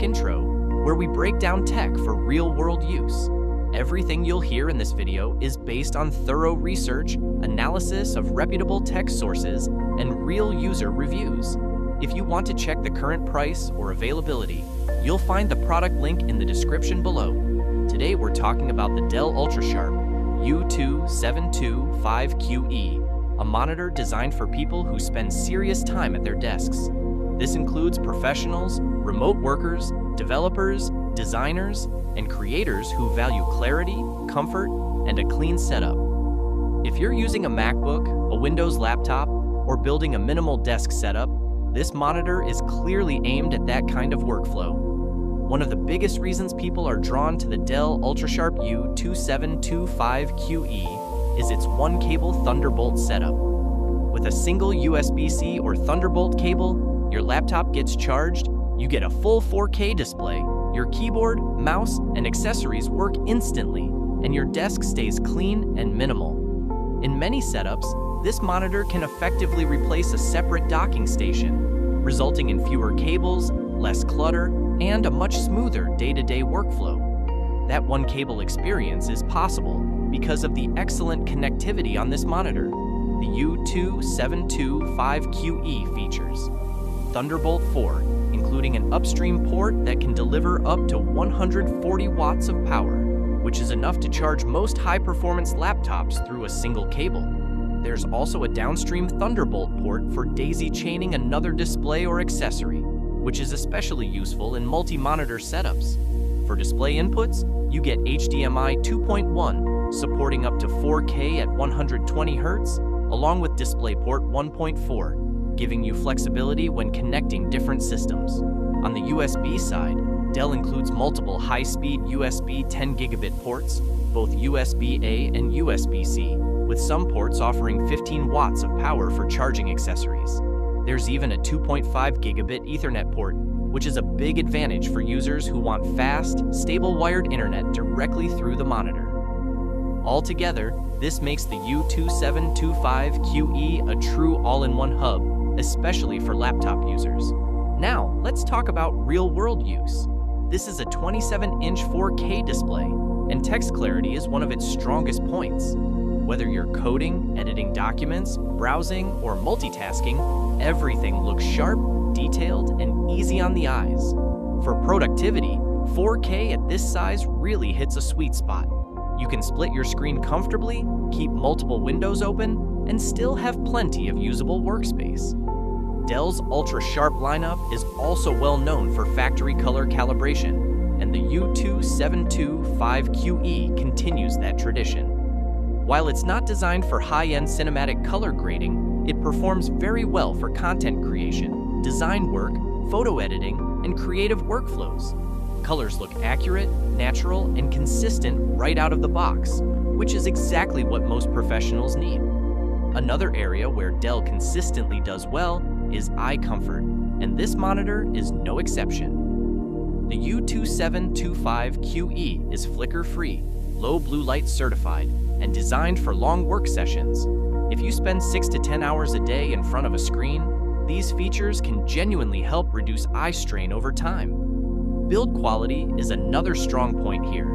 intro, where we break down tech for real-world use. Everything you'll hear in this video is based on thorough research, analysis of reputable tech sources, and real user reviews. If you want to check the current price or availability, you'll find the product link in the description below. Today we're talking about the Dell UltraSharp U2725QE, a monitor designed for people who spend serious time at their desks. This includes professionals, remote workers, developers, designers, and creators who value clarity, comfort, and a clean setup. If you're using a MacBook, a Windows laptop, or building a minimal desk setup, this monitor is clearly aimed at that kind of workflow. One of the biggest reasons people are drawn to the Dell UltraSharp U2725QE is its one-cable Thunderbolt setup. With a single USB-C or Thunderbolt cable, your laptop gets charged, you get a full 4K display, your keyboard, mouse, and accessories work instantly, and your desk stays clean and minimal. In many setups, this monitor can effectively replace a separate docking station, resulting in fewer cables, less clutter, and a much smoother day-to-day workflow. That one-cable experience is possible because of the excellent connectivity on this monitor. The U2725QE features Thunderbolt 4, including an upstream port that can deliver up to 140 watts of power, which is enough to charge most high-performance laptops through a single cable. There's also a downstream Thunderbolt port for daisy-chaining another display or accessory, which is especially useful in multi-monitor setups. For display inputs, you get HDMI 2.1, supporting up to 4K at 120 Hz, along with DisplayPort 1.4, giving you flexibility when connecting different systems. On the USB side, Dell includes multiple high-speed USB 10 gigabit ports, both USB-A and USB-C, with some ports offering 15 watts of power for charging accessories. There's even a 2.5 gigabit Ethernet port, which is a big advantage for users who want fast, stable wired internet directly through the monitor. Altogether, this makes the U2725QE a true all-in-one hub, especially for laptop users. Now, let's talk about real-world use. This is a 27-inch 4K display, and text clarity is one of its strongest points. Whether you're coding, editing documents, browsing, or multitasking, everything looks sharp, detailed, and easy on the eyes. For productivity, 4K at this size really hits a sweet spot. You can split your screen comfortably, keep multiple windows open, and still have plenty of usable workspace. Dell's UltraSharp lineup is also well known for factory color calibration, and the U2725QE continues that tradition. While it's not designed for high-end cinematic color grading, it performs very well for content creation, design work, photo editing, and creative workflows. Colors look accurate, natural, and consistent right out of the box, which is exactly what most professionals need. Another area where Dell consistently does well is eye comfort, and this monitor is no exception. The U2725QE is flicker-free, low blue light certified, and designed for long work sessions. If you spend 6 to 10 hours a day in front of a screen, these features can genuinely help reduce eye strain over time. Build quality is another strong point here.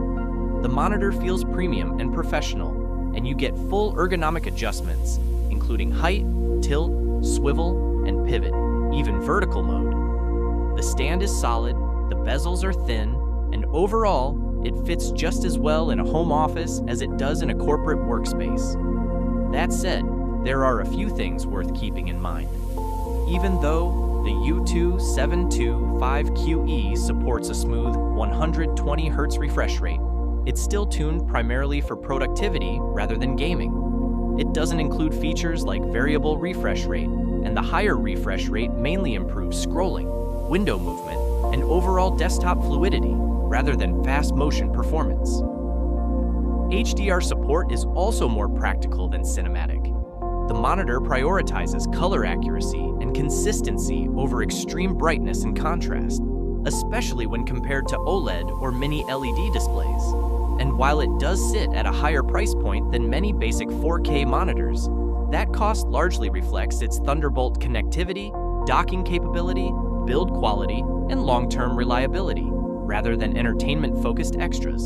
The monitor feels premium and professional, and you get full ergonomic adjustments, including height, tilt, swivel, and pivot, even vertical mode. The stand is solid, the bezels are thin, and overall, it fits just as well in a home office as it does in a corporate workspace. That said, there are a few things worth keeping in mind. Even though the U2725QE supports a smooth 120 Hz refresh rate, it's still tuned primarily for productivity rather than gaming. It doesn't include features like variable refresh rate, and the higher refresh rate mainly improves scrolling, window movement, and overall desktop fluidity, rather than fast motion performance. HDR support is also more practical than cinematic. The monitor prioritizes color accuracy and consistency over extreme brightness and contrast, especially when compared to OLED or mini LED displays. And while it does sit at a higher price point than many basic 4K monitors, that cost largely reflects its Thunderbolt connectivity, docking capability, build quality, and long-term reliability, rather than entertainment-focused extras.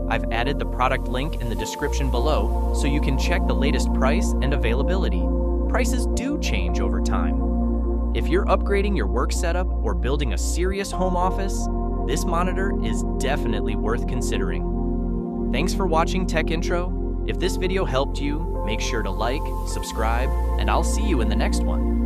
I've added the product link in the description below so you can check the latest price and availability. Prices do change over time. If you're upgrading your work setup or building a serious home office, this monitor is definitely worth considering. Thanks for watching Tech Intro. If this video helped you, make sure to like, subscribe, and I'll see you in the next one.